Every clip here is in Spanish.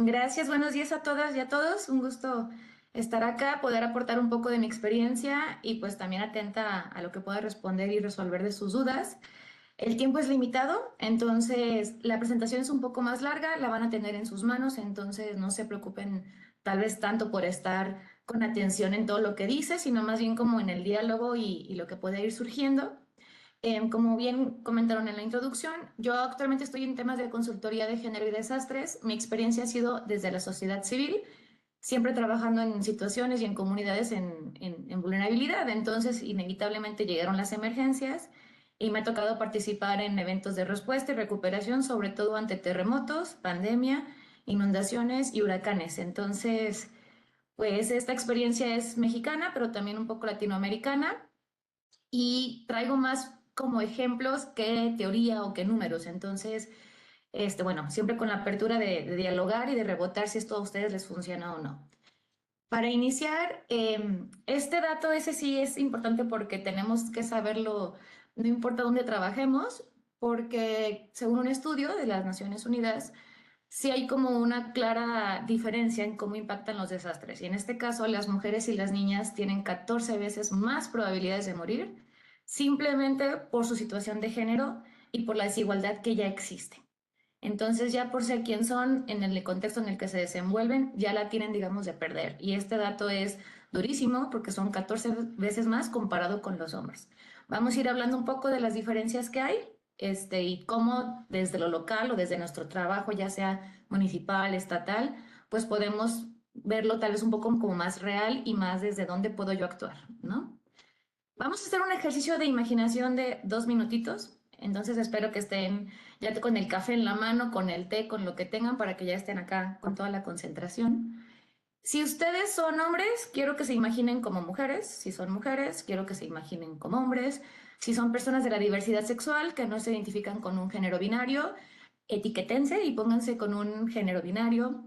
Gracias, buenos días a todas y a todos. Un gusto estar acá, poder aportar un poco de mi experiencia y pues también atenta a lo que pueda responder y resolver de sus dudas. El tiempo es limitado, entonces la presentación es un poco más larga, la van a tener en sus manos, entonces no se preocupen tal vez tanto por estar con atención en todo lo que dice, sino más bien como en el diálogo y lo que puede ir surgiendo. Como bien comentaron en la introducción, yo actualmente estoy en temas de consultoría de género y desastres. Mi experiencia ha sido desde la sociedad civil, siempre trabajando en situaciones y en comunidades en vulnerabilidad. Entonces, inevitablemente llegaron las emergencias y me ha tocado participar en eventos de respuesta y recuperación, sobre todo ante terremotos, pandemia, inundaciones y huracanes. Entonces, pues esta experiencia es mexicana, pero también un poco latinoamericana y traigo más como ejemplos que teoría o que números. Entonces, bueno, siempre con la apertura de dialogar y de rebotar si esto a ustedes les funciona o no. Para iniciar, este dato ese sí es importante porque tenemos que saberlo, no importa dónde trabajemos, porque según un estudio de las Naciones Unidas, sí hay como una clara diferencia en cómo impactan los desastres. Y en este caso, las mujeres y las niñas tienen 14 veces más probabilidades de morir simplemente por su situación de género y por la desigualdad que ya existe. Entonces ya por ser quien son, en el contexto en el que se desenvuelven, ya la tienen, digamos, de perder. Y este dato es durísimo porque son 14 veces más comparado con los hombres. Vamos a ir hablando un poco de las diferencias que hay y cómo desde lo local o desde nuestro trabajo, ya sea municipal, estatal, pues podemos verlo tal vez un poco como más real y más desde dónde puedo yo actuar, ¿no? Vamos a hacer un ejercicio de imaginación de 2 minutitos. Entonces espero que estén ya con el café en la mano, con el té, con lo que tengan para que ya estén acá con toda la concentración. Si ustedes son hombres, quiero que se imaginen como mujeres. Si son mujeres, quiero que se imaginen como hombres. Si son personas de la diversidad sexual que no se identifican con un género binario, etiquétense y pónganse con un género binario.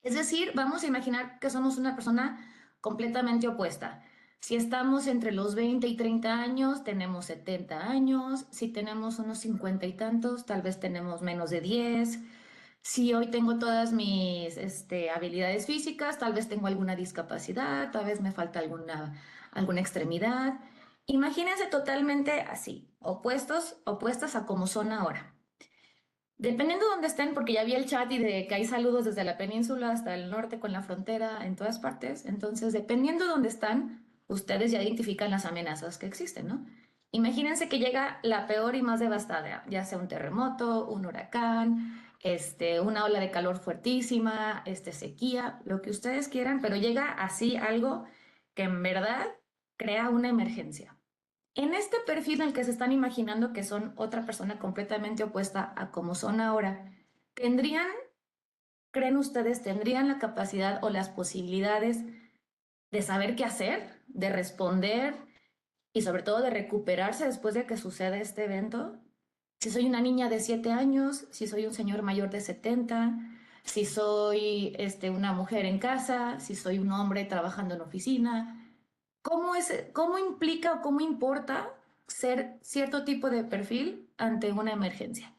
Es decir, vamos a imaginar que somos una persona completamente opuesta. Si estamos entre los 20 y 30 años, tenemos 70 años. Si tenemos unos 50 y tantos, tal vez tenemos menos de 10. Si hoy tengo todas mis habilidades físicas, tal vez tengo alguna discapacidad, tal vez me falta alguna extremidad. Imagínense totalmente así, opuestas a como son ahora. Dependiendo de dónde estén, porque ya vi el chat y de que hay saludos desde la península hasta el norte con la frontera en todas partes. Entonces, dependiendo de dónde están, ustedes ya identifican las amenazas que existen, ¿no? Imagínense que llega la peor y más devastada, ya sea un terremoto, un huracán, una ola de calor fuertísima, sequía, lo que ustedes quieran, pero llega así algo que en verdad crea una emergencia. En este perfil en el que se están imaginando que son otra persona completamente opuesta a como son ahora, ¿tendrían, creen ustedes, tendrían la capacidad o las posibilidades de saber qué hacer, de responder y sobre todo de recuperarse después de que suceda este evento? Si soy una niña de 7 años, si soy un señor mayor de 70, si soy una mujer en casa, si soy un hombre trabajando en oficina, ¿cómo cómo implica o cómo importa ser cierto tipo de perfil ante una emergencia.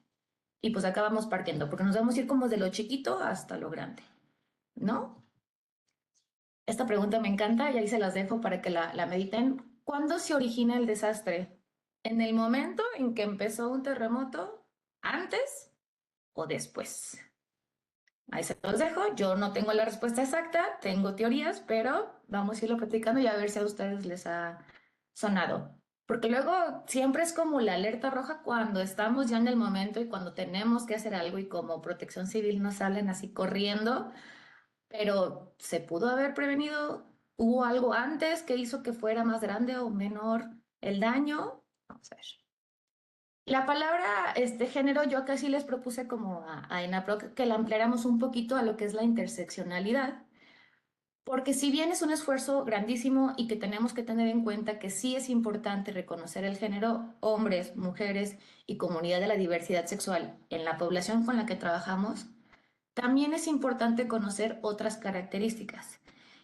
Y pues acá vamos partiendo, porque nos vamos a ir como de lo chiquito hasta lo grande, ¿no? Esta pregunta me encanta y ahí se las dejo para que la mediten. ¿Cuándo se origina el desastre? ¿En el momento en que empezó un terremoto? ¿Antes o después? Ahí se los dejo. Yo no tengo la respuesta exacta, tengo teorías, pero vamos a irlo platicando y a ver si a ustedes les ha sonado. Porque luego siempre es como la alerta roja cuando estamos ya en el momento y cuando tenemos que hacer algo y como protección civil nos salen así corriendo, pero ¿se pudo haber prevenido? ¿Hubo algo antes que hizo que fuera más grande o menor el daño? Vamos a ver. La palabra género, yo casi les propuse como a ENAPROC que la ampliáramos un poquito a lo que es la interseccionalidad, porque si bien es un esfuerzo grandísimo y que tenemos que tener en cuenta que sí es importante reconocer el género, hombres, mujeres y comunidad de la diversidad sexual en la población con la que trabajamos, también es importante conocer otras características.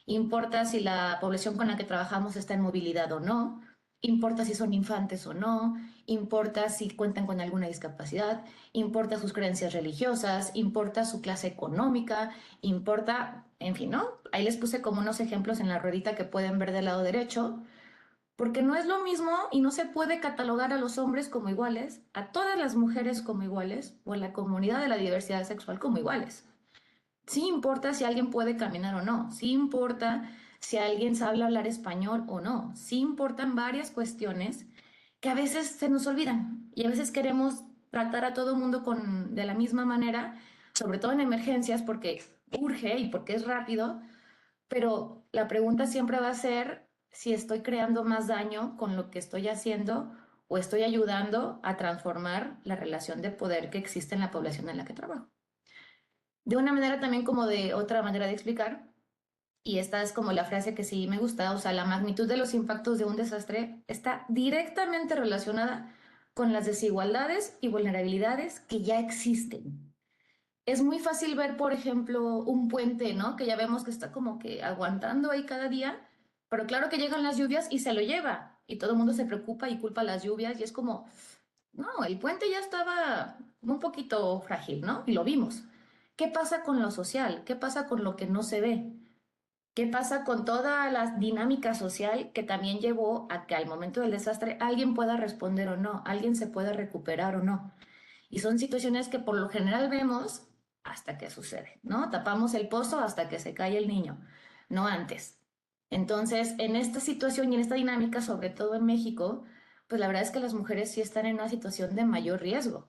Importa si la población con la que trabajamos está en movilidad o no, importa si son infantes o no, importa si cuentan con alguna discapacidad, importa sus creencias religiosas, importa su clase económica, importa, en fin, ¿no? Ahí les puse como unos ejemplos en la ruedita que pueden ver del lado derecho, porque no es lo mismo y no se puede catalogar a los hombres como iguales, a todas las mujeres como iguales o a la comunidad de la diversidad sexual como iguales. Sí importa si alguien puede caminar o no, sí importa si alguien sabe hablar español o no, sí importan varias cuestiones que a veces se nos olvidan y a veces queremos tratar a todo el mundo de la misma manera, sobre todo en emergencias porque urge y porque es rápido, pero la pregunta siempre va a ser si estoy creando más daño con lo que estoy haciendo o estoy ayudando a transformar la relación de poder que existe en la población en la que trabajo. De una manera también como de otra manera de explicar, y esta es como la frase que sí me gusta, o sea, la magnitud de los impactos de un desastre está directamente relacionada con las desigualdades y vulnerabilidades que ya existen. Es muy fácil ver, por ejemplo, un puente, ¿no? Que ya vemos que está como que aguantando ahí cada día, pero claro que llegan las lluvias y se lo lleva, y todo el mundo se preocupa y culpa las lluvias, y es como, no, el puente ya estaba un poquito frágil, ¿no? Y lo vimos. ¿Qué pasa con lo social? ¿Qué pasa con lo que no se ve? ¿Qué pasa con toda la dinámica social que también llevó a que al momento del desastre alguien pueda responder o no, alguien se pueda recuperar o no? Y son situaciones que por lo general vemos hasta que sucede, ¿no? Tapamos el pozo hasta que se cae el niño, no antes. Entonces, en esta situación y en esta dinámica, sobre todo en México, pues la verdad es que las mujeres sí están en una situación de mayor riesgo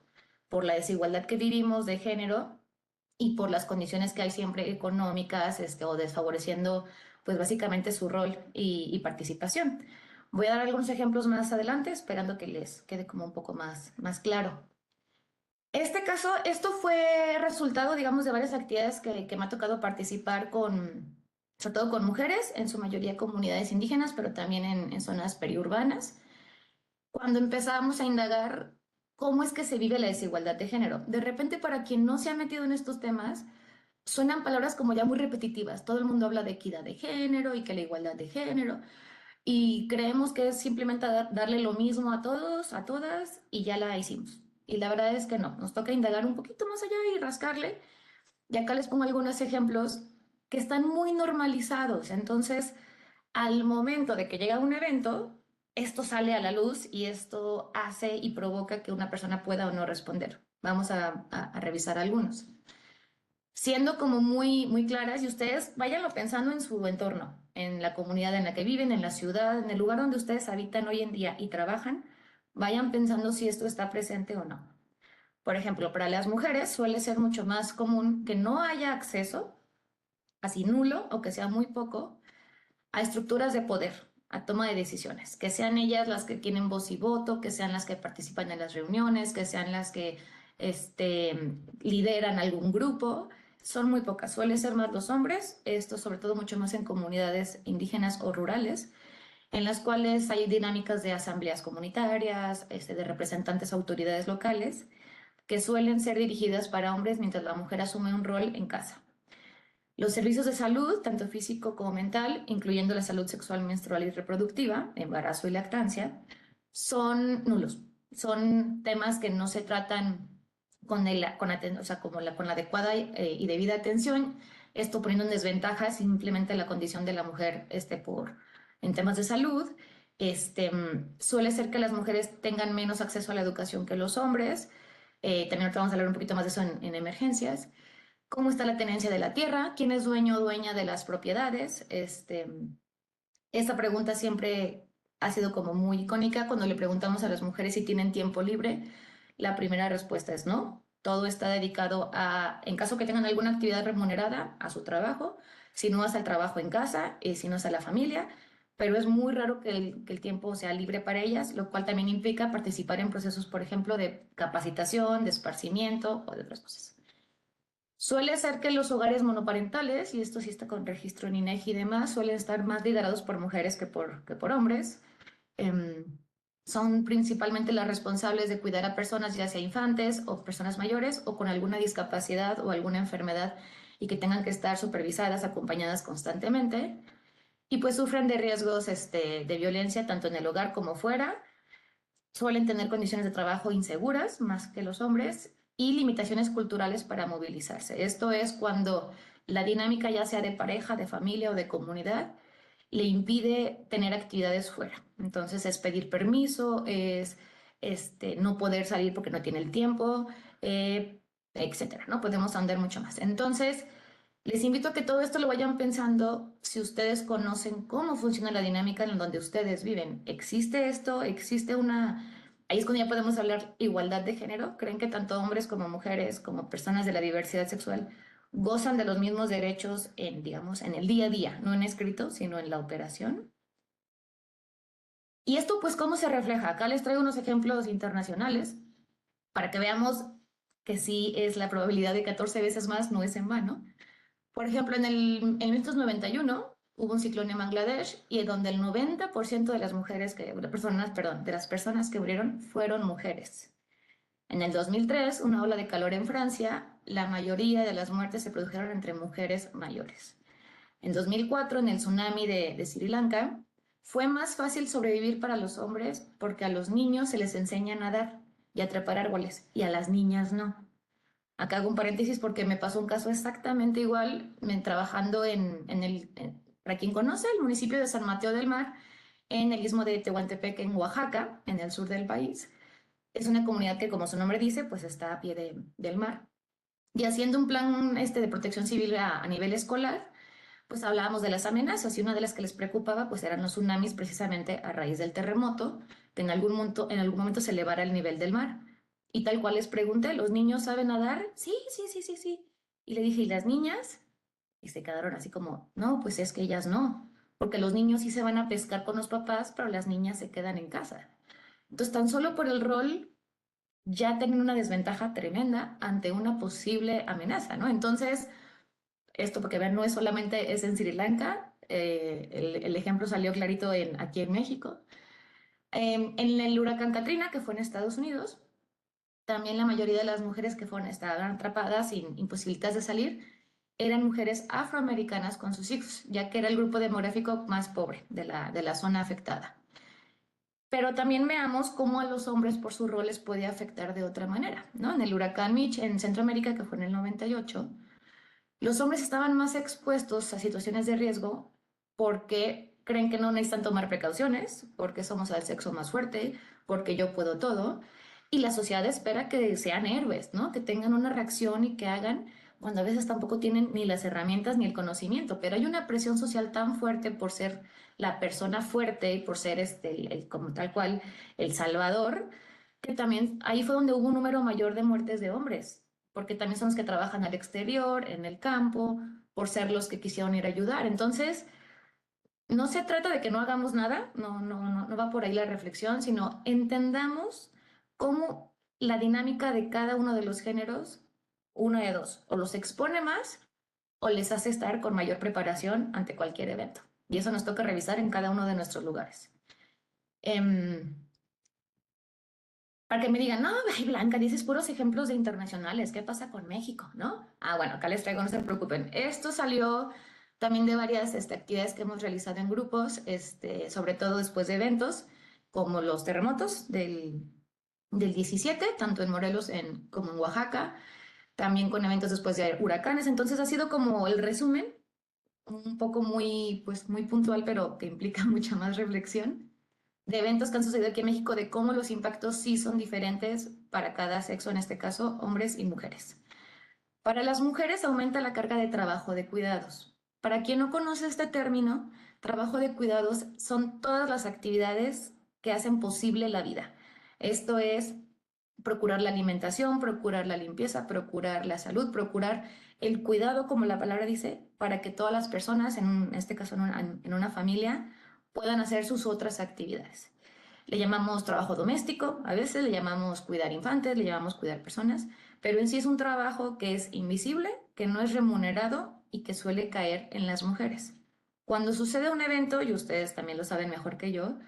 por la desigualdad que vivimos de género y por las condiciones que hay siempre económicas, o desfavoreciendo, pues básicamente su rol y participación. Voy a dar algunos ejemplos más adelante, esperando que les quede como un poco más claro. Este caso, esto fue resultado, digamos, de varias actividades que me ha tocado participar con, sobre todo con mujeres, en su mayoría comunidades indígenas, pero también en zonas periurbanas, cuando empezábamos a indagar cómo es que se vive la desigualdad de género. De repente, para quien no se ha metido en estos temas, suenan palabras como ya muy repetitivas. Todo el mundo habla de equidad de género y que la igualdad de género, y creemos que es simplemente darle lo mismo a todos, a todas, y ya la hicimos. Y la verdad es que no, nos toca indagar un poquito más allá y rascarle. Y acá les pongo algunos ejemplos que están muy normalizados. Entonces, al momento de que llega un evento, esto sale a la luz y esto hace y provoca que una persona pueda o no responder. Vamos a revisar algunos. Siendo como muy claras, y ustedes váyanlo pensando en su entorno, en la comunidad en la que viven, en la ciudad, en el lugar donde ustedes habitan hoy en día y trabajan, vayan pensando si esto está presente o no. Por ejemplo, para las mujeres suele ser mucho más común que no haya acceso, así nulo o que sea muy poco, a estructuras de poder, a toma de decisiones, que sean ellas las que tienen voz y voto, que sean las que participan en las reuniones, que sean las que lideran algún grupo. Son muy pocas, suelen ser más los hombres, esto sobre todo mucho más en comunidades indígenas o rurales, en las cuales hay dinámicas de asambleas comunitarias, de representantes autoridades locales, que suelen ser dirigidas para hombres mientras la mujer asume un rol en casa. Los servicios de salud, tanto físico como mental, incluyendo la salud sexual, menstrual y reproductiva, embarazo y lactancia, son nulos. Son temas que no se tratan o sea, con la adecuada y debida atención, esto poniendo en desventaja simplemente la condición de la mujer en temas de salud. Suele ser que las mujeres tengan menos acceso a la educación que los hombres. También ahorita vamos a hablar un poquito más de eso en emergencias. ¿Cómo está la tenencia de la tierra? ¿Quién es dueño o dueña de las propiedades? Esta pregunta siempre ha sido como muy icónica. Cuando le preguntamos a las mujeres si tienen tiempo libre, la primera respuesta es no. Todo está dedicado a, en caso que tengan alguna actividad remunerada, a su trabajo, si no es al trabajo en casa, si no es a la familia, pero es muy raro que el tiempo sea libre para ellas, lo cual también implica participar en procesos, por ejemplo, de capacitación, de esparcimiento o de otras cosas. Suele ser que los hogares monoparentales, y esto sí está con registro en INEGI y demás, suelen estar más liderados por mujeres que por hombres. Em, Son principalmente las responsables de cuidar a personas, ya sea infantes o personas mayores o con alguna discapacidad o alguna enfermedad y que tengan que estar supervisadas, acompañadas constantemente. Y pues sufren de riesgos de violencia tanto en el hogar como fuera. Suelen tener condiciones de trabajo inseguras más que los hombres y limitaciones culturales para movilizarse. Esto es cuando la dinámica, ya sea de pareja, de familia o de comunidad, le impide tener actividades fuera. Entonces es pedir permiso, es no poder salir porque no tiene el tiempo, etcétera. No podemos ahondar mucho más. Entonces, les invito a que todo esto lo vayan pensando si ustedes conocen cómo funciona la dinámica en donde ustedes viven. ¿Existe esto? ¿Existe una... Ahí es cuando ya podemos hablar igualdad de género? ¿Creen que tanto hombres como mujeres, como personas de la diversidad sexual, gozan de los mismos derechos en, digamos, en el día a día, no en escrito, sino en la operación? Y esto, pues, ¿cómo se refleja? Acá les traigo unos ejemplos internacionales para que veamos que sí es la probabilidad de 14 veces más, no es en vano. Por ejemplo, en 1991 hubo un ciclón en Bangladesh y donde el 90% de las mujeres de personas, perdón, de las personas que murieron fueron mujeres. En el 2003, una ola de calor en Francia, la mayoría de las muertes se produjeron entre mujeres mayores. En 2004, en el tsunami de Sri Lanka, fue más fácil sobrevivir para los hombres porque a los niños se les enseña a nadar y a trepar árboles y a las niñas no. Acá hago un paréntesis porque me pasó un caso exactamente igual trabajando para quien conoce, el municipio de San Mateo del Mar, en el istmo de Tehuantepec, en Oaxaca, en el sur del país. Es una comunidad que, como su nombre dice, pues está a pie del mar. Y haciendo un plan de protección civil a nivel escolar, pues hablábamos de las amenazas y una de las que les preocupaba pues eran los tsunamis precisamente a raíz del terremoto, que en algún momento se elevara el nivel del mar. Y tal cual les pregunté, ¿los niños saben nadar? Sí, sí, sí, sí, sí. Y le dije, ¿y las niñas? Y se quedaron así como, no, pues es que ellas no, porque los niños sí se van a pescar con los papás, pero las niñas se quedan en casa. Entonces, tan solo por el rol ya tienen una desventaja tremenda ante una posible amenaza, ¿no? Entonces, esto porque vean, no es solamente es en Sri Lanka, el ejemplo salió clarito aquí en México. En el huracán Katrina, que fue en Estados Unidos, también la mayoría de las mujeres que estaban atrapadas sin imposibilidades de salir eran mujeres afroamericanas con sus hijos, ya que era el grupo demográfico más pobre de la zona afectada. Pero también veamos cómo a los hombres por sus roles puede afectar de otra manera, ¿no? En el huracán Mitch en Centroamérica, que fue en el 98, los hombres estaban más expuestos a situaciones de riesgo porque creen que no necesitan tomar precauciones, porque somos el sexo más fuerte, porque yo puedo todo. Y la sociedad espera que sean héroes, ¿no? Que tengan una reacción y que hagan cuando a veces tampoco tienen ni las herramientas ni el conocimiento. Pero hay una presión social tan fuerte por ser la persona fuerte y por ser como tal cual el salvador, que también ahí fue donde hubo un número mayor de muertes de hombres porque también son los que trabajan al exterior, en el campo, por ser los que quisieron ir a ayudar. Entonces, no se trata de que no hagamos nada, no, no, no, no va por ahí la reflexión, sino entendamos cómo la dinámica de cada uno de los géneros, uno de dos, o los expone más o les hace estar con mayor preparación ante cualquier evento. Y eso nos toca revisar en cada uno de nuestros lugares. para que me digan, no, ay, Blanca, dices puros ejemplos de internacionales, ¿qué pasa con México, no? Ah, bueno, acá les traigo, no se preocupen. Esto salió también de varias actividades que hemos realizado en grupos, sobre todo después de eventos, como los terremotos del 17, tanto en Morelos como en Oaxaca, también con eventos después de huracanes. Entonces ha sido como el resumen, un poco muy, pues, muy puntual, pero que implica mucha más reflexión de eventos que han sucedido aquí en México, de cómo los impactos sí son diferentes para cada sexo, en este caso, hombres y mujeres. Para las mujeres aumenta la carga de trabajo de cuidados. Para quien no conoce este término, trabajo de cuidados son todas las actividades que hacen posible la vida. Esto es procurar la alimentación, procurar la limpieza, procurar la salud, procurar el cuidado, como la palabra dice, para que todas las personas, en este caso en una familia, puedan hacer sus otras actividades. Le llamamos trabajo doméstico, a veces le llamamos cuidar infantes, le llamamos cuidar personas, pero en sí es un trabajo que es invisible, que no es remunerado y que suele caer en las mujeres. Cuando sucede un evento, y ustedes también lo saben mejor que yo,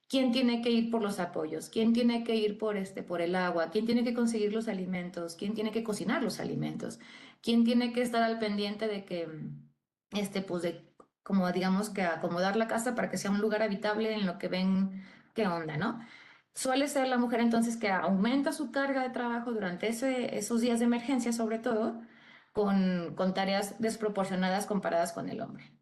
¿quién tiene que ir por los apoyos? ¿Quién tiene que ir por el agua? ¿Quién tiene que conseguir los alimentos? ¿Quién tiene que cocinar los alimentos? ¿Quién tiene que estar al pendiente de que, pues de, como digamos que acomodar la casa para que sea un lugar habitable en lo que ven qué onda, ¿no? Suele ser la mujer entonces que aumenta su carga de trabajo durante esos días de emergencia, sobre todo, con tareas desproporcionadas comparadas con el hombre.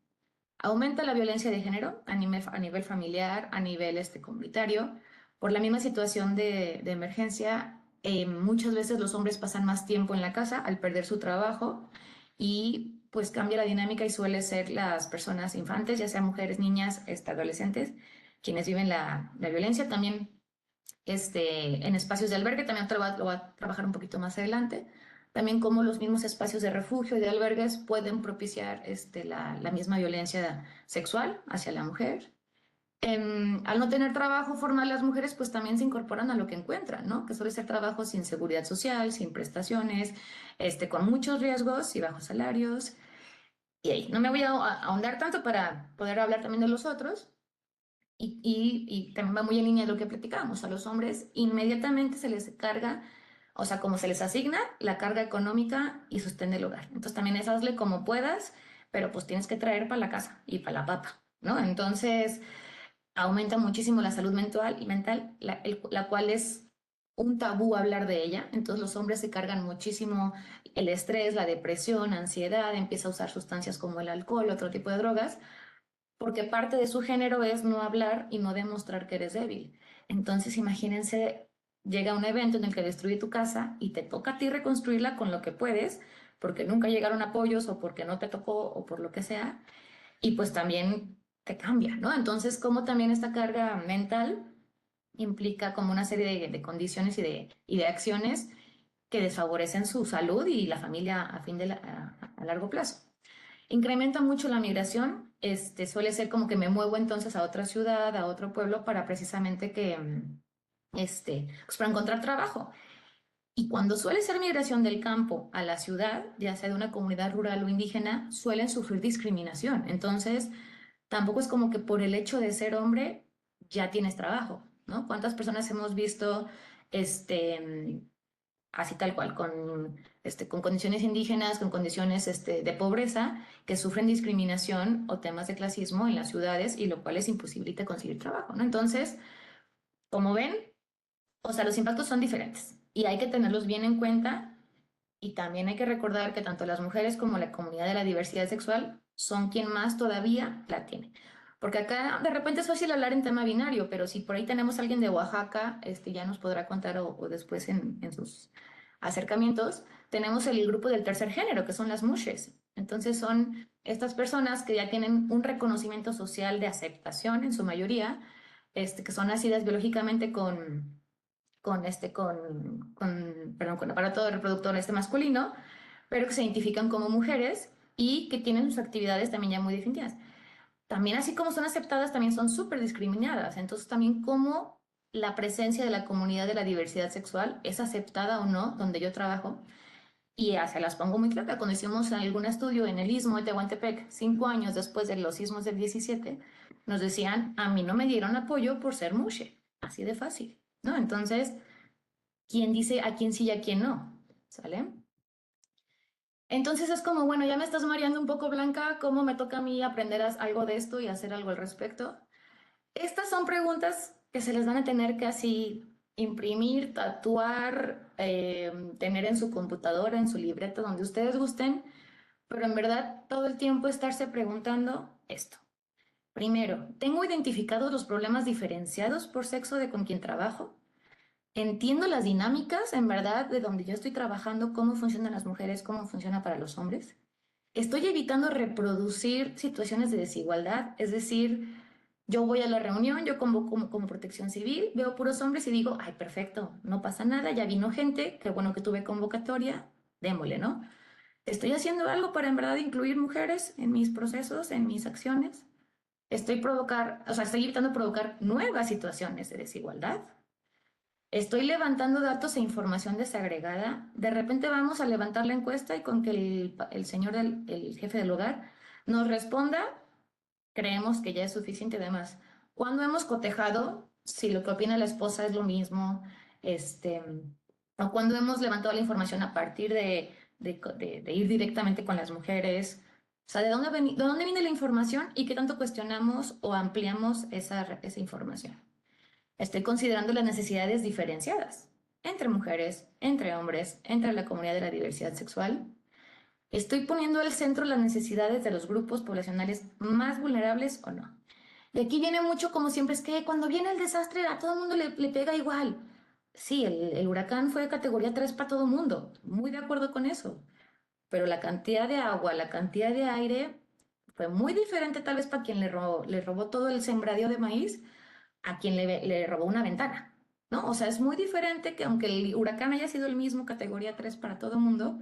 Aumenta la violencia de género a nivel familiar, a nivel comunitario. Por la misma situación de emergencia, muchas veces los hombres pasan más tiempo en la casa al perder su trabajo y pues cambia la dinámica y suele ser las personas infantes, ya sean mujeres, niñas, adolescentes, quienes viven la violencia. También en espacios de albergue, también lo va a trabajar un poquito más adelante. También cómo los mismos espacios de refugio y de albergues pueden propiciar la misma violencia sexual hacia la mujer. Al no tener trabajo formal, las mujeres pues también se incorporan a lo que encuentran, ¿no? Que suele ser trabajo sin seguridad social, sin prestaciones, con muchos riesgos y bajos salarios. Y ahí no me voy a ahondar tanto para poder hablar también de los otros, y también va muy en línea de lo que platicábamos. A los hombres inmediatamente se les carga, o sea, como se les asigna la carga económica y sostén del hogar. Entonces también es hazle como puedas, pero pues tienes que traer para la casa y para la papa, ¿no? Entonces aumenta muchísimo la salud mental, la cual es un tabú hablar de ella. Entonces los hombres se cargan muchísimo el estrés, la depresión, ansiedad, empieza a usar sustancias como el alcohol, otro tipo de drogas, porque parte de su género es no hablar y no demostrar que eres débil. Entonces, imagínense, llega un evento en el que destruye tu casa y te toca a ti reconstruirla con lo que puedes, porque nunca llegaron apoyos o porque no te tocó o por lo que sea, y pues también te cambia, ¿no? Entonces, como también esta carga mental implica como una serie de condiciones y de acciones que desfavorecen su salud y la familia a largo plazo. Incrementa mucho la migración, suele ser como que me muevo entonces a otra ciudad, a otro pueblo para precisamente pues para encontrar trabajo. Y cuando suele ser migración del campo a la ciudad, ya sea de una comunidad rural o indígena, suelen sufrir discriminación. Entonces, tampoco es como que por el hecho de ser hombre ya tienes trabajo, ¿no? ¿Cuántas personas hemos visto, así tal cual, con condiciones indígenas, con condiciones de pobreza, que sufren discriminación o temas de clasismo en las ciudades, y lo cual les imposibilita conseguir trabajo, ¿no? Entonces, como ven, o sea, los impactos son diferentes y hay que tenerlos bien en cuenta, y también hay que recordar que tanto las mujeres como la comunidad de la diversidad sexual son quien más todavía la tiene. Porque acá de repente es fácil hablar en tema binario, pero si por ahí tenemos a alguien de Oaxaca, ya nos podrá contar o después en sus acercamientos, tenemos el grupo del tercer género, que son las mushes. Entonces son estas personas que ya tienen un reconocimiento social de aceptación en su mayoría, que son nacidas biológicamente con aparato reproductor masculino, pero que se identifican como mujeres y que tienen sus actividades también ya muy definidas. También así como son aceptadas, también son súper discriminadas. Entonces también cómo la presencia de la comunidad de la diversidad sexual es aceptada o no donde yo trabajo. Y ya se las pongo muy clara. Cuando hicimos algún estudio en el Istmo de Tehuantepec, 5 años después de los sismos del 17, nos decían, a mí no me dieron apoyo por ser mushe. Así de fácil, ¿no? Entonces, quién dice a quién sí y a quién no, ¿sale? Entonces es como, bueno, ya me estás mareando un poco, Blanca, ¿cómo me toca a mí aprender algo de esto y hacer algo al respecto? Estas son preguntas que se les van a tener que así imprimir, tatuar, tener en su computadora, en su libreta, donde ustedes gusten, pero en verdad todo el tiempo estarse preguntando esto. Primero, ¿tengo identificados los problemas diferenciados por sexo de con quien trabajo? ¿Entiendo las dinámicas, en verdad, de donde yo estoy trabajando, cómo funcionan las mujeres, cómo funciona para los hombres? ¿Estoy evitando reproducir situaciones de desigualdad? Es decir, yo voy a la reunión, yo convoco como protección civil, veo puros hombres y digo, ay, perfecto, no pasa nada, ya vino gente, qué bueno que tuve convocatoria, démosle, ¿no? ¿Estoy haciendo algo para en verdad incluir mujeres en mis procesos, en mis acciones? Estoy evitando provocar nuevas situaciones de desigualdad. Estoy levantando datos e información desagregada. De repente vamos a levantar la encuesta y con que el señor, el jefe del hogar, nos responda, creemos que ya es suficiente. Además, cuando hemos cotejado, si lo que opina la esposa es lo mismo, este, o cuando hemos levantado la información a partir de ir directamente con las mujeres, o sea, de dónde viene la información y qué tanto cuestionamos o ampliamos esa información. Estoy considerando las necesidades diferenciadas entre mujeres, entre hombres, entre la comunidad de la diversidad sexual. Estoy poniendo al centro las necesidades de los grupos poblacionales más vulnerables o no. Y aquí viene mucho, como siempre, es que cuando viene el desastre a todo el mundo le pega igual. Sí, el huracán fue de categoría 3 para todo el mundo, muy de acuerdo con eso. Pero la cantidad de agua, la cantidad de aire fue muy diferente tal vez para quien le robó todo el sembradío de maíz a quien le robó una ventana, ¿no? O sea, es muy diferente que aunque el huracán haya sido el mismo, categoría 3 para todo el mundo,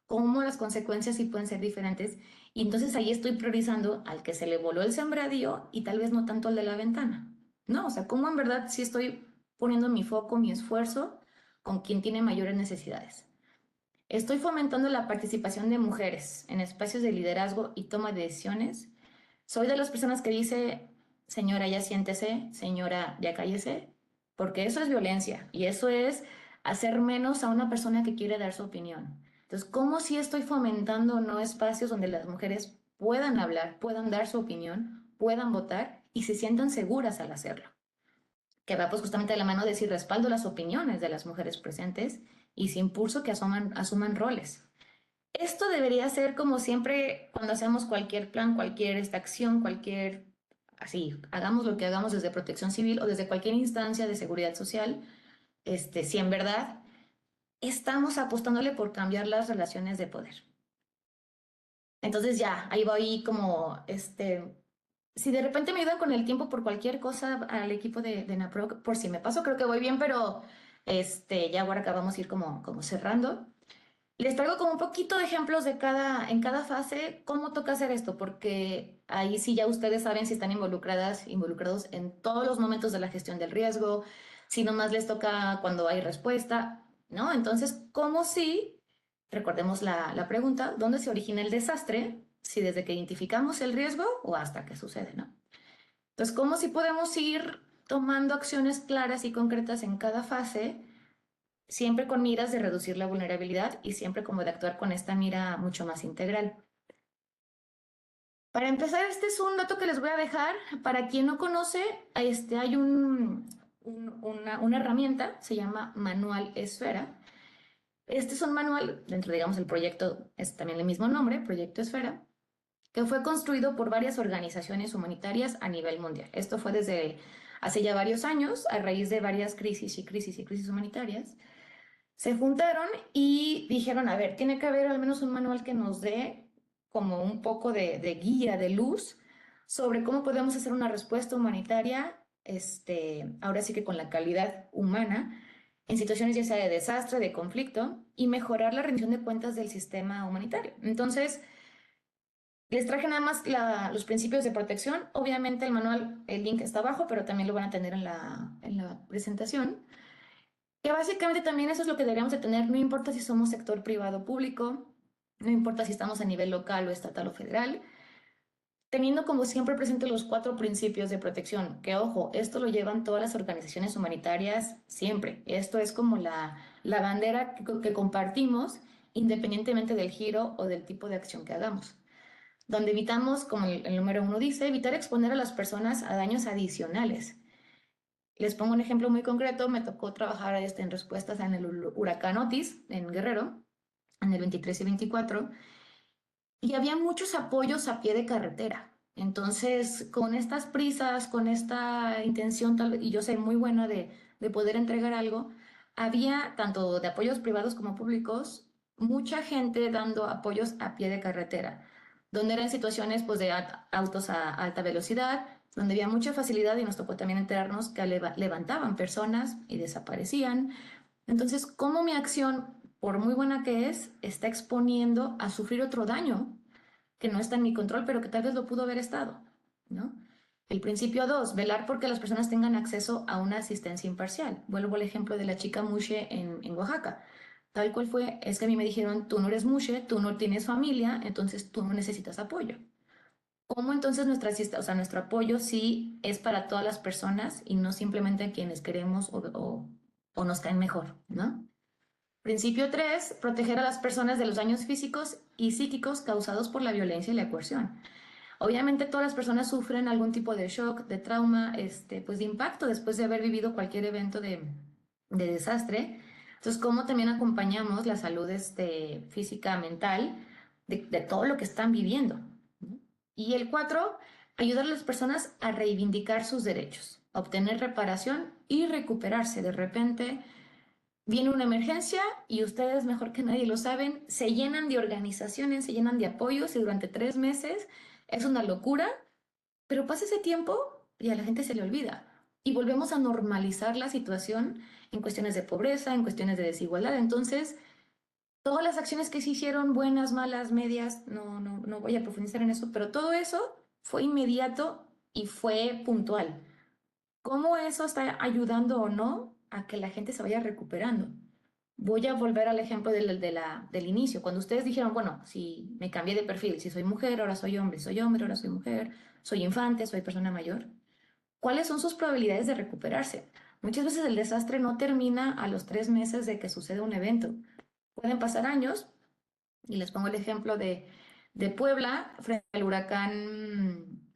cómo las consecuencias sí pueden ser diferentes. Y entonces ahí estoy priorizando al que se le voló el sembradío y tal vez no tanto al de la ventana, ¿no? O sea, cómo en verdad sí estoy poniendo mi foco, mi esfuerzo con quien tiene mayores necesidades. Estoy fomentando la participación de mujeres en espacios de liderazgo y toma de decisiones. Soy de las personas que dice, señora, ya siéntese, señora, ya cállese, porque eso es violencia y eso es hacer menos a una persona que quiere dar su opinión. Entonces, ¿cómo si estoy fomentando no espacios donde las mujeres puedan hablar, puedan dar su opinión, puedan votar y se sientan seguras al hacerlo? Que va pues justamente de la mano de si respaldo las opiniones de las mujeres presentes y si impulso que asuman roles. Esto debería ser como siempre cuando hacemos cualquier plan, cualquier esta acción, cualquier, así, hagamos lo que hagamos desde Protección Civil o desde cualquier instancia de seguridad social, si en verdad estamos apostándole por cambiar las relaciones de poder. Entonces ya, ahí voy como, si de repente me ayudan con el tiempo por cualquier cosa al equipo de NAPROC, por si me paso, creo que voy bien, pero ya ahora acabamos de ir como cerrando. Les traigo como un poquito de ejemplos en cada fase, cómo toca hacer esto, porque ahí sí ya ustedes saben si están involucrados en todos los momentos de la gestión del riesgo, si nomás les toca cuando hay respuesta, ¿no? Entonces, ¿cómo si, recordemos la pregunta, ¿dónde se origina el desastre? Si desde que identificamos el riesgo o hasta que sucede, ¿no? Entonces, ¿cómo si podemos ir tomando acciones claras y concretas en cada fase? Siempre con miras de reducir la vulnerabilidad y siempre como de actuar con esta mira mucho más integral. Para empezar, este es un dato que les voy a dejar. Para quien no conoce, hay una herramienta, se llama Manual Esfera. Este es un manual, dentro, digamos, el proyecto es también el mismo nombre, Proyecto Esfera, que fue construido por varias organizaciones humanitarias a nivel mundial. Esto fue desde hace ya varios años, a raíz de varias crisis y crisis y crisis humanitarias. Se juntaron y dijeron, a ver, tiene que haber al menos un manual que nos dé como un poco de guía, de luz, sobre cómo podemos hacer una respuesta humanitaria, ahora sí que con la calidad humana, en situaciones ya sea de desastre, de conflicto, y mejorar la rendición de cuentas del sistema humanitario. Entonces, les traje nada más los principios de protección. Obviamente el manual, el link está abajo, pero también lo van a tener en la presentación. Que básicamente también eso es lo que deberíamos de tener, no importa si somos sector privado o público, no importa si estamos a nivel local o estatal o federal, teniendo como siempre presente los 4 principios de protección, que ojo, esto lo llevan todas las organizaciones humanitarias siempre. Esto es como la bandera que compartimos independientemente del giro o del tipo de acción que hagamos. Donde evitamos, como el número 1 dice, evitar exponer a las personas a daños adicionales. Les pongo un ejemplo muy concreto. Me tocó trabajar en respuestas en el huracán Otis, en Guerrero, en el 23 y 24, y había muchos apoyos a pie de carretera. Entonces, con estas prisas, con esta intención, y yo soy muy buena de poder entregar algo, había tanto de apoyos privados como públicos, mucha gente dando apoyos a pie de carretera, donde eran situaciones pues, de autos a alta velocidad, donde había mucha facilidad y nos tocó también enterarnos que levantaban personas y desaparecían. Entonces, ¿cómo mi acción, por muy buena que es, está exponiendo a sufrir otro daño que no está en mi control, pero que tal vez lo pudo haber estado, ¿no? El principio 2, velar porque las personas tengan acceso a una asistencia imparcial. Vuelvo al ejemplo de la chica Mushe en Oaxaca. Tal cual fue, es que a mí me dijeron, tú no eres Mushe, tú no tienes familia, entonces tú no necesitas apoyo. ¿Cómo entonces nuestro apoyo sí es para todas las personas y no simplemente a quienes queremos o nos caen mejor, ¿no? Principio 3, proteger a las personas de los daños físicos y psíquicos causados por la violencia y la coerción. Obviamente todas las personas sufren algún tipo de shock, de trauma, pues de impacto después de haber vivido cualquier evento de desastre. Entonces, ¿cómo también acompañamos la salud física, mental, de todo lo que están viviendo? ¿No? Y el 4, ayudar a las personas a reivindicar sus derechos, a obtener reparación y recuperarse. De repente viene una emergencia y ustedes mejor que nadie lo saben, se llenan de organizaciones, se llenan de apoyos y durante 3 meses es una locura, pero pasa ese tiempo y a la gente se le olvida. Y volvemos a normalizar la situación en cuestiones de pobreza, en cuestiones de desigualdad. Entonces, todas las acciones que se hicieron, buenas, malas, medias, no voy a profundizar en eso, pero todo eso fue inmediato y fue puntual. ¿Cómo eso está ayudando o no a que la gente se vaya recuperando? Voy a volver al ejemplo del inicio. Cuando ustedes dijeron, bueno, si me cambié de perfil, si soy mujer, ahora soy hombre, ahora soy mujer, soy infante, soy persona mayor, ¿cuáles son sus probabilidades de recuperarse? Muchas veces el desastre no termina a los 3 meses de que suceda un evento. Pueden pasar años, y les pongo el ejemplo de Puebla frente al huracán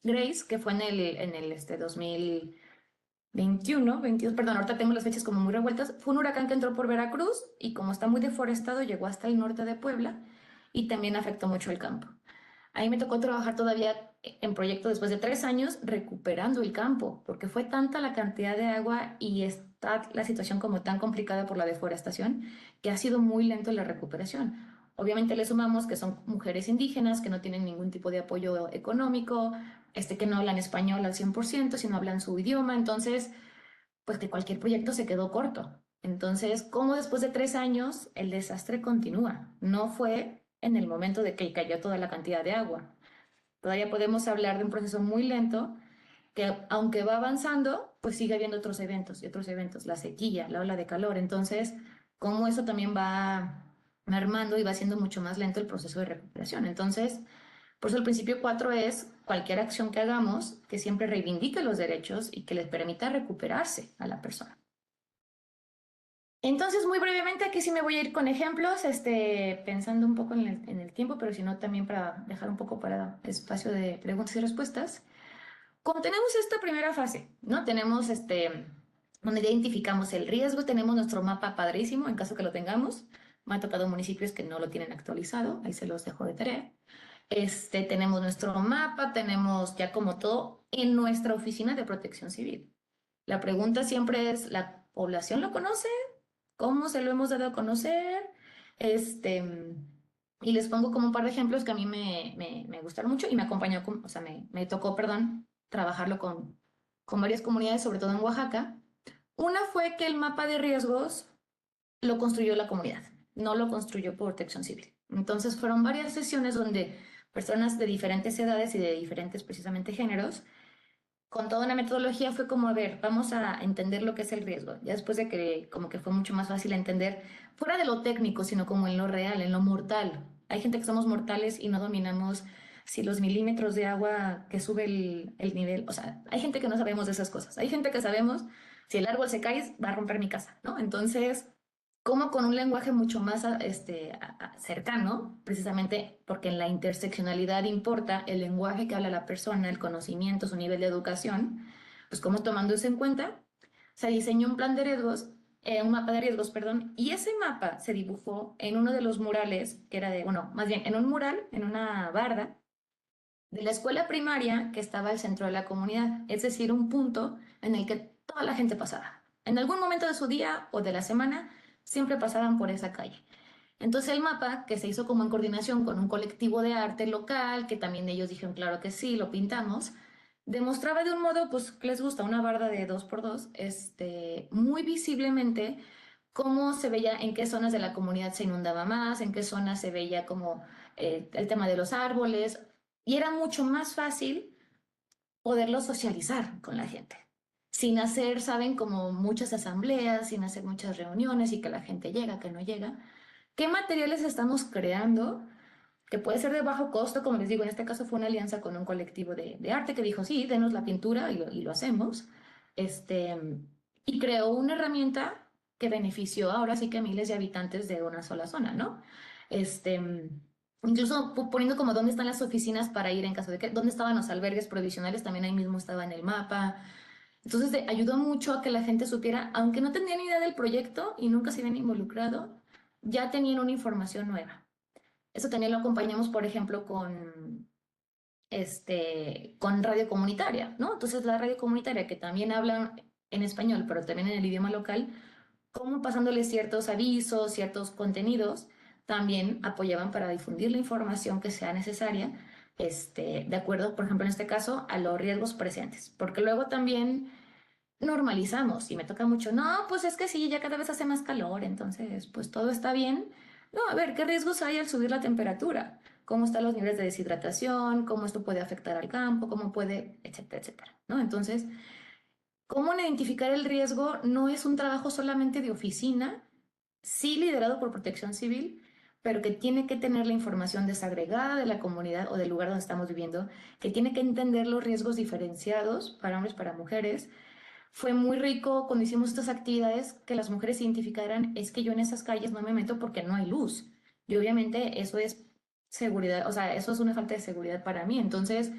Grace, que fue en el 2021, 22, perdón, ahorita tengo las fechas como muy revueltas. Fue un huracán que entró por Veracruz y como está muy deforestado, llegó hasta el norte de Puebla y también afectó mucho el campo. Ahí me tocó trabajar todavía en proyecto después de 3 años recuperando el campo, porque fue tanta la cantidad de agua y está la situación como tan complicada por la deforestación que ha sido muy lento la recuperación. Obviamente le sumamos que son mujeres indígenas que no tienen ningún tipo de apoyo económico, que no hablan español al 100%, sino hablan su idioma, entonces, pues que cualquier proyecto se quedó corto. Entonces, ¿cómo después de 3 años el desastre continúa? No fue en el momento de que cayó toda la cantidad de agua. Todavía podemos hablar de un proceso muy lento que, aunque va avanzando, pues sigue habiendo otros eventos y otros eventos, la sequía, la ola de calor. Entonces, cómo eso también va mermando y va siendo mucho más lento el proceso de recuperación. Entonces, por eso el principio 4 es cualquier acción que hagamos que siempre reivindique los derechos y que les permita recuperarse a la persona. Entonces, muy brevemente, aquí sí me voy a ir con ejemplos, pensando un poco en el tiempo, pero si no, también para dejar un poco para espacio de preguntas y respuestas. Como tenemos esta primera fase, ¿no? Tenemos donde identificamos el riesgo, tenemos nuestro mapa padrísimo, en caso que lo tengamos. Me ha tocado municipios que no lo tienen actualizado, ahí se los dejo de tarea. Tenemos nuestro mapa, tenemos ya como todo en nuestra oficina de protección civil. La pregunta siempre es, ¿la población lo conoce? ¿Cómo se lo hemos dado a conocer? Y les pongo como un par de ejemplos que a mí me gustaron mucho y me acompañó, o sea, me tocó, perdón, trabajarlo con varias comunidades, sobre todo en Oaxaca. Una fue que el mapa de riesgos lo construyó la comunidad, no lo construyó Protección Civil. Entonces fueron varias sesiones donde personas de diferentes edades y de diferentes precisamente géneros, con toda una metodología fue como, a ver, vamos a entender lo que es el riesgo. Ya después de que como que fue mucho más fácil entender, fuera de lo técnico, sino como en lo real, en lo mortal. Hay gente que somos mortales y no dominamos si los milímetros de agua que sube el nivel, o sea, hay gente que no sabemos de esas cosas, hay gente que sabemos si el árbol se cae va a romper mi casa, ¿no? Entonces, como con un lenguaje mucho más cercano, precisamente porque en la interseccionalidad importa el lenguaje que habla la persona, el conocimiento, su nivel de educación, pues como tomando eso en cuenta, se diseñó un plan de riesgos, un mapa de riesgos, perdón, y ese mapa se dibujó en uno de los murales, que era de, bueno, más bien en un mural, en una barda, de la escuela primaria que estaba al centro de la comunidad, es decir, un punto en el que toda la gente pasaba. En algún momento de su día o de la semana, siempre pasaban por esa calle. Entonces el mapa, que se hizo como en coordinación con un colectivo de arte local, que también ellos dijeron, claro que sí, lo pintamos, demostraba de un modo, pues, que les gusta, una barda de 2x2, muy visiblemente cómo se veía en qué zonas de la comunidad se inundaba más, en qué zonas se veía como el tema de los árboles, y era mucho más fácil poderlo socializar con la gente, sin hacer, saben, como muchas asambleas, sin hacer muchas reuniones y que la gente llega, que no llega. ¿Qué materiales estamos creando? Que puede ser de bajo costo, como les digo, en este caso fue una alianza con un colectivo de arte que dijo, sí, denos la pintura y lo hacemos. Este, y creó una herramienta que benefició ahora sí que a miles de habitantes de una sola zona, ¿no? Este, incluso poniendo como dónde están las oficinas para ir en caso de que, dónde estaban los albergues provisionales, también ahí mismo estaba en el mapa. Entonces ayudó mucho a que la gente supiera, aunque no tenían ni idea del proyecto y nunca se habían involucrado, ya tenían una información nueva. Eso también lo acompañamos, por ejemplo, con radio comunitaria, ¿no? Entonces la radio comunitaria que también habla en español, pero también en el idioma local, como pasándole ciertos avisos, ciertos contenidos, también apoyaban para difundir la información que sea necesaria, de acuerdo, por ejemplo, en este caso, a los riesgos presentes. Porque luego también normalizamos y me toca mucho, no, pues es que sí, ya cada vez hace más calor, entonces pues todo está bien. No, a ver, ¿qué riesgos hay al subir la temperatura? ¿Cómo están los niveles de deshidratación? ¿Cómo esto puede afectar al campo? ¿Cómo puede, etcétera, etcétera? ¿No? Entonces, ¿cómo identificar el riesgo? No es un trabajo solamente de oficina, sí liderado por Protección Civil, pero que tiene que tener la información desagregada de la comunidad o del lugar donde estamos viviendo, que tiene que entender los riesgos diferenciados para hombres, para mujeres. Fue muy rico cuando hicimos estas actividades que las mujeres identificaran, es que yo en esas calles no me meto porque no hay luz. Y obviamente eso es seguridad, o sea, eso es una falta de seguridad para mí. Entonces,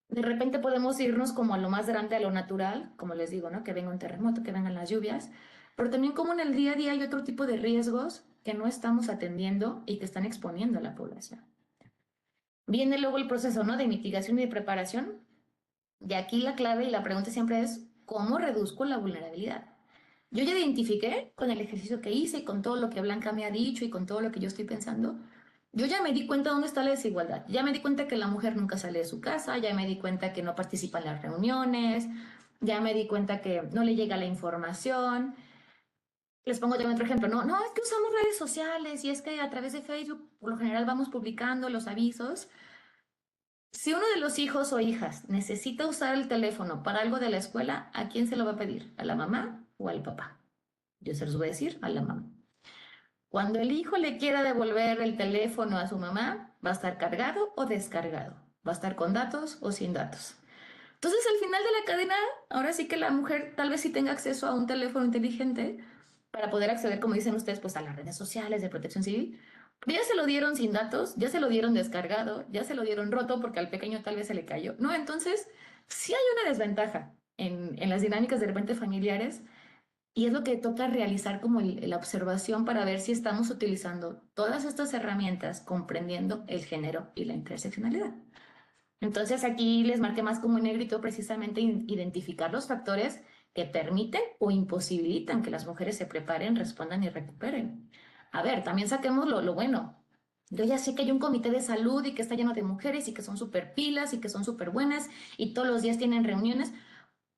de repente podemos irnos como a lo más grande, a lo natural, como les digo, ¿no? Que venga un terremoto, que vengan las lluvias, pero también como en el día a día hay otro tipo de riesgos que no estamos atendiendo y que están exponiendo a la población. Viene luego el proceso, ¿no? De mitigación y de preparación. Y aquí la clave y la pregunta siempre es, ¿cómo reduzco la vulnerabilidad? Yo ya identifiqué con el ejercicio que hice y con todo lo que Blanca me ha dicho y con todo lo que yo estoy pensando, yo ya me di cuenta dónde está la desigualdad. Ya me di cuenta que la mujer nunca sale de su casa, ya me di cuenta que no participa en las reuniones, ya me di cuenta que no le llega la información. Les pongo también otro ejemplo, no, no, es que usamos redes sociales y es que a través de Facebook por lo general vamos publicando los avisos. Si uno de los hijos o hijas necesita usar el teléfono para algo de la escuela, ¿a quién se lo va a pedir? ¿A la mamá o al papá? Yo se los voy a decir a la mamá. Cuando el hijo le quiera devolver el teléfono a su mamá, va a estar cargado o descargado. Va a estar con datos o sin datos. Entonces, al final de la cadena, ahora sí que la mujer tal vez sí tenga acceso a un teléfono inteligente para poder acceder, como dicen ustedes, pues a las redes sociales de protección civil. Ya se lo dieron sin datos, ya se lo dieron descargado, ya se lo dieron roto porque al pequeño tal vez se le cayó. No, entonces sí hay una desventaja en las dinámicas de repente familiares y es lo que toca realizar como la observación para ver si estamos utilizando todas estas herramientas comprendiendo el género y la interseccionalidad. Entonces aquí les marqué más como en negrito precisamente identificar los factores que permiten o imposibilitan que las mujeres se preparen, respondan y recuperen. A ver, también saquemos lo bueno. Yo ya sé que hay un comité de salud y que está lleno de mujeres y que son súper pilas y que son súper buenas y todos los días tienen reuniones.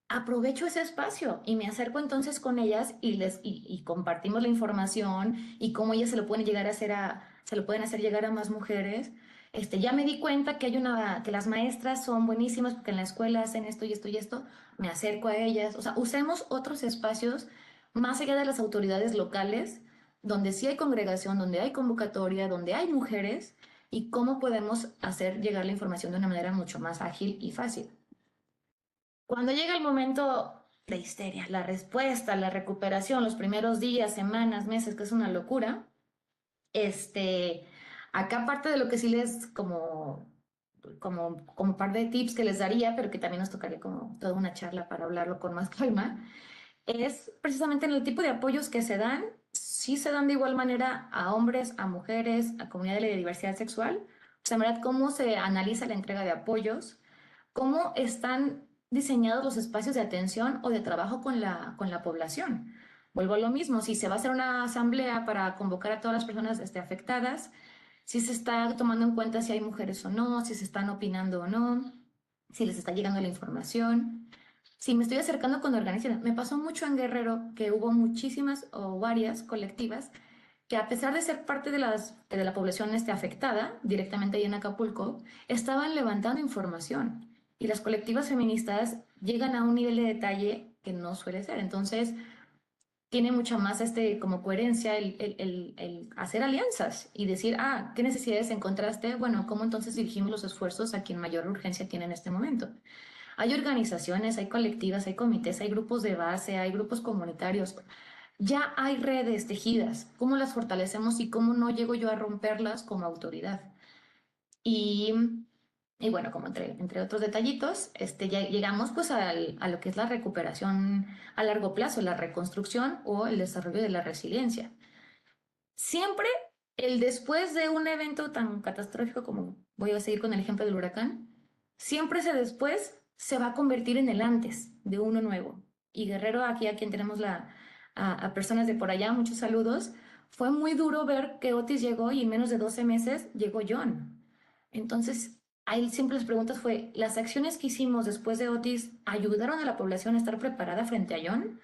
Aprovecho ese espacio y me acerco entonces con ellas y compartimos la información y cómo ellas se lo pueden llegar a hacer se lo pueden hacer llegar a más mujeres. Ya me di cuenta que que las maestras son buenísimas porque en la escuela hacen esto y esto y esto. Me acerco a ellas. O sea, usemos otros espacios más allá de las autoridades locales, donde sí hay congregación, donde hay convocatoria, donde hay mujeres y cómo podemos hacer llegar la información de una manera mucho más ágil y fácil. Cuando llega el momento de histeria, la respuesta, la recuperación, los primeros días, semanas, meses, que es una locura, este, acá parte de lo que sí les como par de tips que les daría, pero que también nos tocaría como toda una charla para hablarlo con más calma, es precisamente en el tipo de apoyos que se dan, sí se dan de igual manera a hombres, a mujeres, a comunidades de diversidad sexual. O sea, en verdad, cómo se analiza la entrega de apoyos, cómo están diseñados los espacios de atención o de trabajo con la población. Vuelvo a lo mismo, si se va a hacer una asamblea para convocar a todas las personas afectadas, si se está tomando en cuenta si hay mujeres o no, si se están opinando o no, si les está llegando la información. Si me estoy acercando con organizaciones, me pasó mucho en Guerrero que hubo muchísimas o varias colectivas que a pesar de ser parte de la población afectada directamente ahí en Acapulco, estaban levantando información y las colectivas feministas llegan a un nivel de detalle que no suele ser. Entonces, tiene mucha más como coherencia el hacer alianzas y decir, ah, ¿qué necesidades encontraste? Bueno, ¿cómo entonces dirigimos los esfuerzos a quien mayor urgencia tiene en este momento? Hay organizaciones, hay colectivas, hay comités, hay grupos de base, hay grupos comunitarios. Ya hay redes tejidas. ¿Cómo las fortalecemos y cómo no llego yo a romperlas como autoridad? Y, y bueno, como entre otros detallitos, ya llegamos pues a lo que es la recuperación a largo plazo, la reconstrucción o el desarrollo de la resiliencia. Siempre el después de un evento tan catastrófico como voy a seguir con el ejemplo del huracán, siempre ese después se va a convertir en el antes de uno nuevo. Y Guerrero, aquí a quien tenemos a personas de por allá, muchos saludos, fue muy duro ver que Otis llegó y en menos de 12 meses llegó John. Entonces, ahí siempre las preguntas fue, ¿las acciones que hicimos después de Otis ayudaron a la población a estar preparada frente a John?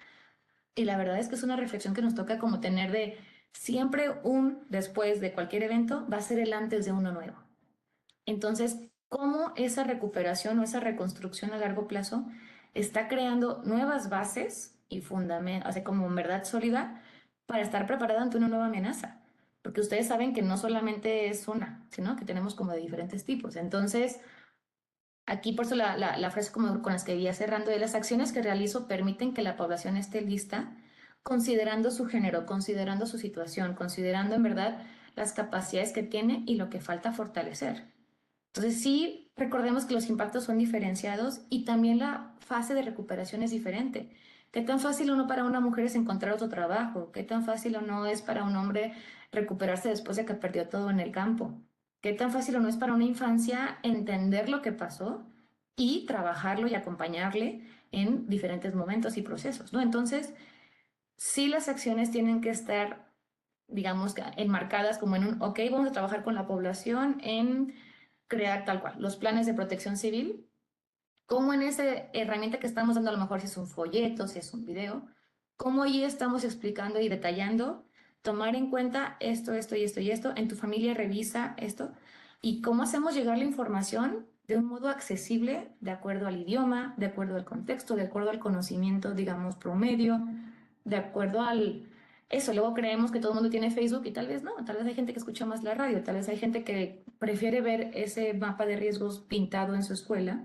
Y la verdad es que es una reflexión que nos toca como tener de siempre un después de cualquier evento va a ser el antes de uno nuevo. Entonces, ¿cómo esa recuperación o esa reconstrucción a largo plazo está creando nuevas bases y fundamentos, o sea, como en verdad sólida para estar preparada ante una nueva amenaza? Porque ustedes saben que no solamente es una, sino que tenemos como de diferentes tipos. Entonces, aquí por eso la frase como con las que iría cerrando de las acciones que realizo permiten que la población esté lista, considerando su género, considerando su situación, considerando en verdad las capacidades que tiene y lo que falta fortalecer. Entonces sí, recordemos que los impactos son diferenciados y también la fase de recuperación es diferente. ¿Qué tan fácil o no para una mujer es encontrar otro trabajo? ¿Qué tan fácil o no es para un hombre recuperarse después de que perdió todo en el campo? ¿Qué tan fácil o no es para una infancia entender lo que pasó y trabajarlo y acompañarle en diferentes momentos y procesos, ¿no? Entonces, sí las acciones tienen que estar, digamos, enmarcadas como en un, ok, vamos a trabajar con la población en crear tal cual, los planes de protección civil, como en esa herramienta que estamos dando, a lo mejor si es un folleto, si es un video, cómo ahí estamos explicando y detallando, tomar en cuenta esto, esto y esto y esto, en tu familia revisa esto, y cómo hacemos llegar la información de un modo accesible, de acuerdo al idioma, de acuerdo al contexto, de acuerdo al conocimiento, digamos, promedio, de acuerdo al... Eso, luego creemos que todo el mundo tiene Facebook y tal vez no, tal vez hay gente que escucha más la radio, tal vez hay gente que prefiere ver ese mapa de riesgos pintado en su escuela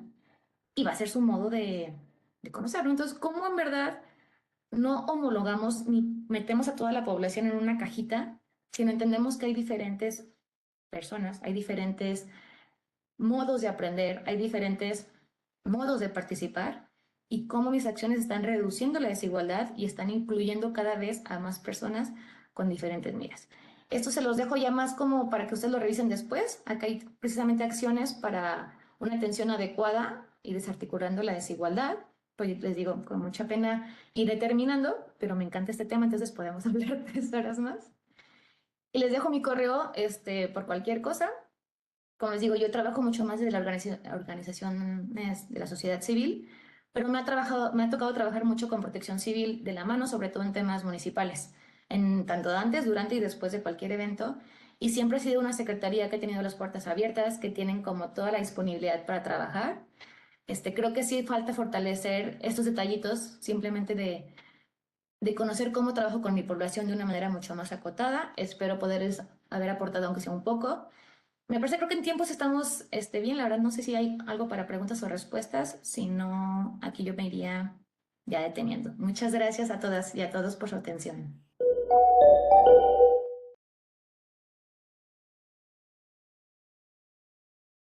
y va a ser su modo de conocerlo. Entonces, ¿cómo en verdad no homologamos ni metemos a toda la población en una cajita, sino entendemos que hay diferentes personas, hay diferentes modos de aprender, hay diferentes modos de participar y cómo mis acciones están reduciendo la desigualdad y están incluyendo cada vez a más personas con diferentes miras? Esto se los dejo ya más como para que ustedes lo revisen después. Acá hay precisamente acciones para una atención adecuada y desarticulando la desigualdad. Pues les digo, con mucha pena iré terminando, pero me encanta este tema, entonces podemos hablar 3 horas más. Y les dejo mi correo por cualquier cosa. Como les digo, yo trabajo mucho más desde la organización de la sociedad civil, pero me ha tocado trabajar mucho con protección civil de la mano, sobre todo en temas municipales, en tanto antes, durante y después de cualquier evento. Y siempre ha sido una secretaría que ha tenido las puertas abiertas, que tienen como toda la disponibilidad para trabajar. Creo que sí falta fortalecer estos detallitos, simplemente de conocer cómo trabajo con mi población de una manera mucho más acotada. Espero poderles haber aportado, aunque sea un poco. Me parece, creo que en tiempos estamos bien. La verdad, no sé si hay algo para preguntas o respuestas. Si no, aquí yo me iría ya deteniendo. Muchas gracias a todas y a todos por su atención.